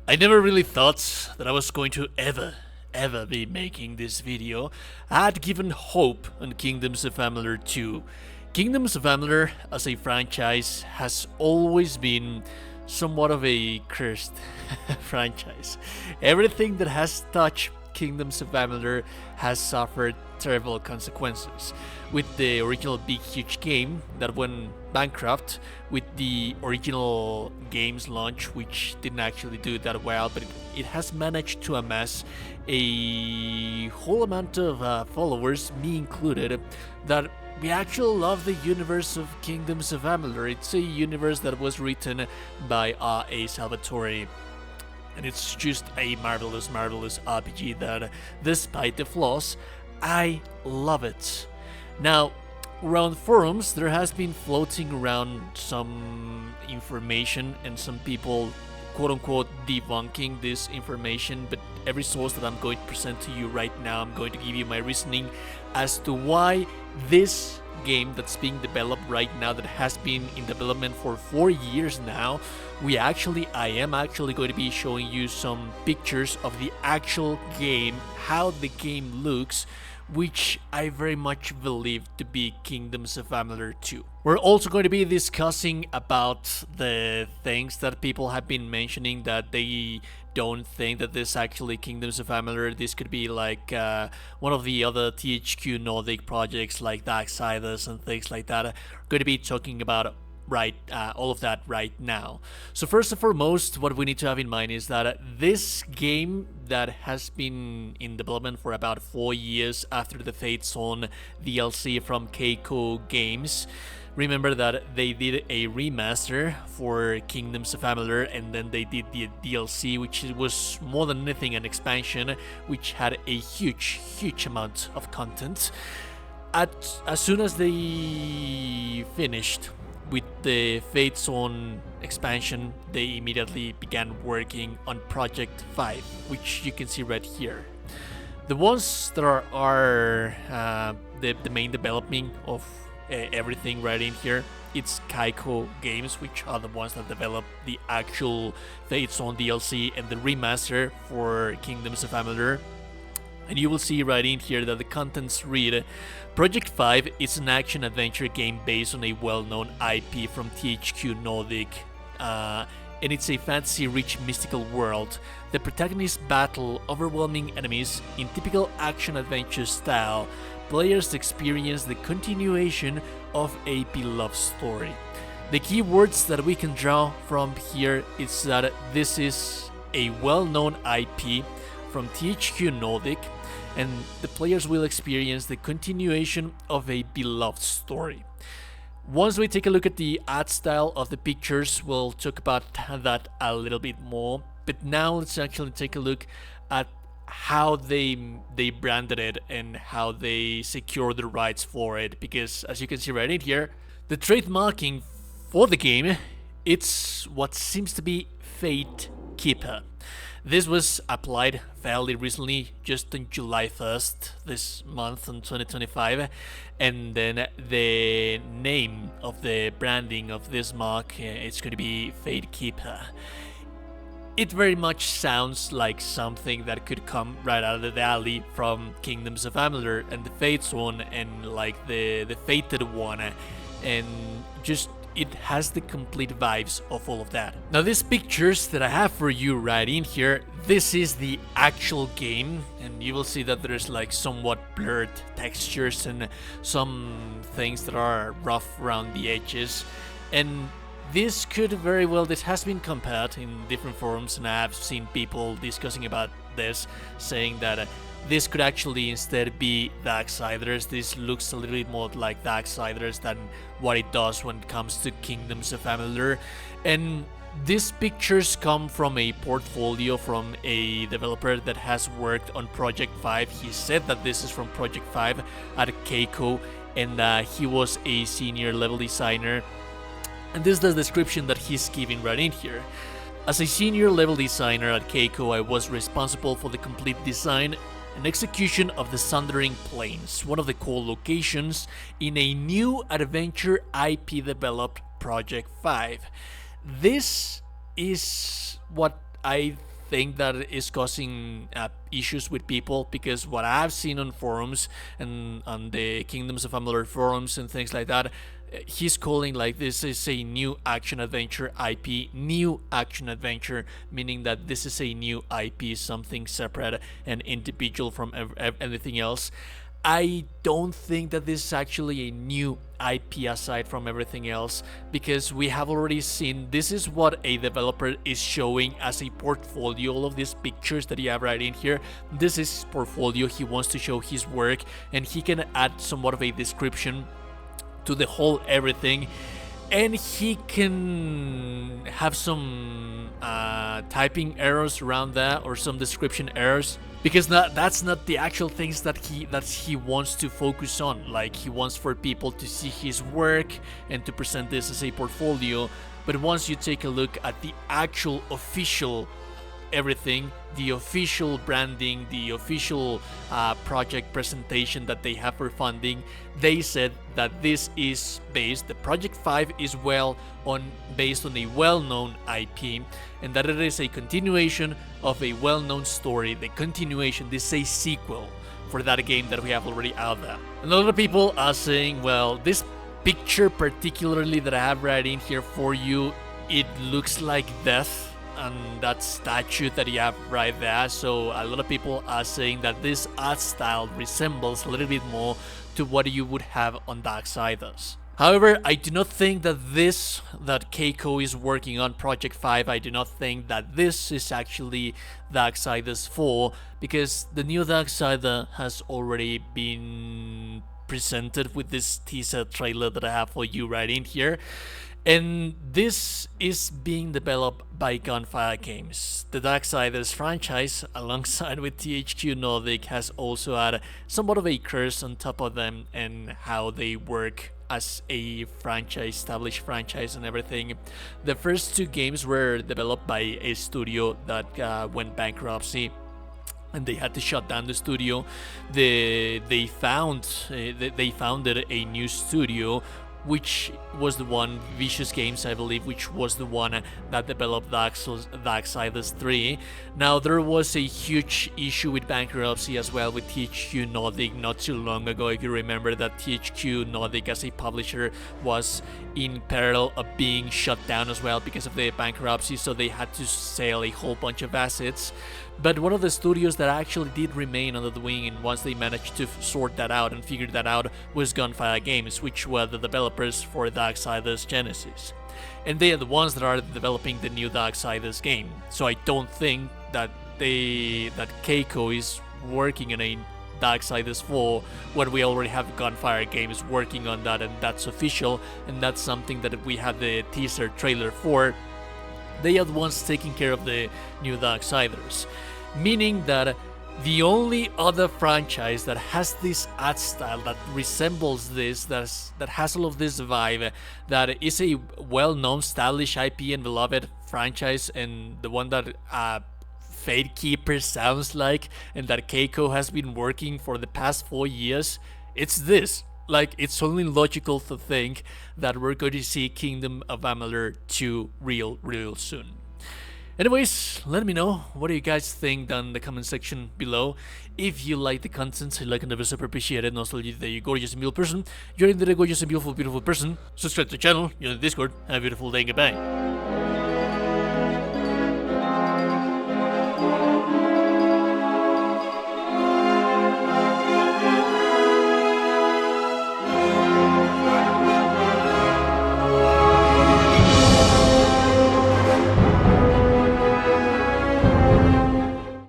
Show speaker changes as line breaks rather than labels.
I never really thought that I was going to ever be making this video. I had given hope on Kingdoms of Amalur 2. Kingdoms of Amalur as a franchise has always been somewhat of a cursed franchise. Everything that has touched Kingdoms of Amalur has suffered terrible consequences. With the original big huge game that went bankrupt, with the original game's launch, which didn't actually do that well, but it has managed to amass a whole amount of followers, me included, that we actually love the universe of Kingdoms of Amalur. It's a universe that was written by A. Salvatore, and it's just a marvelous RPG that, despite the flaws, I love it. Now, around forums, there has been floating around some information and some people quote-unquote debunking this information, but every source that I'm going to present to you right now, I'm going to give you my reasoning as to why this game that's being developed right now, that has been in development for 4 years now, I am actually going to be showing you some pictures of the actual game, how the game looks, which I very much believe to be Kingdoms of Amalur 2. We're also going to be discussing about the things that people have been mentioning, that they don't think that this actually Kingdoms of Amalur. This could be like one of the other THQ Nordic projects like Darksiders and things like that. We're going to be talking about all of that right now. So first and foremost, what we need to have in mind is that this game that has been in development for about 4 years after the Fate Zone DLC from Keiko Games. Remember that they did a remaster for Kingdoms of Amalur, and then they did the DLC, which was more than anything an expansion, which had a huge amount of content. As soon as they finished with the Fate Zone expansion, they immediately began working on Project 5, which you can see right here. The ones that are the main development of everything right in here, it's Keiko Games, which are the ones that develop the actual Fate Zone DLC and the remaster for Kingdoms of Amalur. And you will see right in here that the contents read: Project 5 is an action-adventure game based on a well-known IP from THQ Nordic, and it's a fantasy-rich mystical world. The protagonists battle overwhelming enemies in typical action-adventure style. Players experience the continuation of a beloved story. The key words that we can draw from here is that this is a well-known IP from THQ Nordic, and the players will experience the continuation of a beloved story. Once we take a look at the art style of the pictures, we'll talk about that a little bit more. But now let's actually take a look at how they branded it and how they secured the rights for it. Because as you can see right in here, the trademarking for the game, it's what seems to be Fate Keeper. This was applied fairly recently, just on July 1st, this month in 2025, and then the name of the branding of this mark, it's going to be Fate Keeper. It very much sounds like something that could come right out of the alley from Kingdoms of Amalur and the Fate Zone and like the Fated one, and just it has the complete vibes of all of that. Now these pictures that I have for you right in here, this is the actual game, and you will see that there's like somewhat blurred textures and some things that are rough around the edges, and this could very well, this has been compared in different forums, and I have seen people discussing about this, saying that this could actually instead be Darksiders. This looks a little bit more like Darksiders than what it does when it comes to Kingdoms of Amalur. And these pictures come from a portfolio from a developer that has worked on Project 5. He said that this is from Project 5 at Keiko, and he was a senior level designer. And this is the description that he's giving right in here. As a senior level designer at Keiko, I was responsible for the complete design an execution of the Sundering Plains, one of the core locations in a new adventure IP developed Project 5. This is what I think that is causing issues with people, because what I've seen on forums and on the Kingdoms of Amalur forums and things like that, he's calling like this is a new action adventure IP, new action adventure, meaning that this is a new IP, something separate and individual from anything else. I don't think that this is actually a new IP aside from everything else, because we have already seen this is what a developer is showing as a portfolio. All of these pictures that you have right in here, this is his portfolio. He wants to show his work, and he can add somewhat of a description to the whole everything, and he can have some typing errors around that, or some description errors, because that's not the actual things that he wants to focus on. Like, he wants for people to see his work and to present this as a portfolio. But once you take a look at the actual official everything, the official branding, the official project presentation that they have for funding, they said that this is based, the Project 5 is based on a well-known IP, and that it is a continuation of a well-known story. The continuation, this is a sequel for that game that we have already out there. And a lot of people are saying, well, this picture particularly that I have right in here for you, it looks like death, and that statue that you have right there. So a lot of people are saying that this art style resembles a little bit more to what you would have on Darksiders. However, I do not think that that Keiko is working on Project 5, I do not think that this is actually Darksiders 4, because the new Darksider has already been presented with this teaser trailer that I have for you right in here. And this is being developed by Gunfire Games. The Darksiders franchise, alongside with THQ Nordic, has also had somewhat of a curse on top of them and how they work as a franchise, established franchise and everything. The first two games were developed by a studio that went bankruptcy, and they had to shut down the studio. They founded a new studio, which was the one, Vicious Games, I believe, which was the one that developed Darksiders 3. Now, there was a huge issue with bankruptcy as well with THQ Nordic not too long ago. If you remember that THQ Nordic as a publisher was in peril of being shut down as well because of the bankruptcy, so they had to sell a whole bunch of assets. But one of the studios that actually did remain under the wing, and once they managed to sort that out and figure that out, was Gunfire Games, which were the developers for Darksiders Genesis. And they are the ones that are developing the new Darksiders game. So I don't think that Keiko is working on a Darksiders 4 when we already have Gunfire Games working on that, and that's official, and that's something that we have the teaser trailer for. They are the ones taking care of the new Darksiders. Meaning that the only other franchise that has this art style that resembles this, that has all of this vibe, that is a well-known, stylish IP and beloved franchise, and the one that Fate Keeper sounds like, and that Keiko has been working for the past 4 years, it's this. Like, it's only logical to think that we're going to see Kingdom of Amalur 2 real soon. Anyways, let me know what do you guys think down in the comment section below. If you like the content, I like and never super appreciate it. And also, that you're gorgeous and beautiful person, you're indeed a gorgeous and beautiful person. Subscribe to the channel, you're in the Discord. Have a beautiful day and goodbye.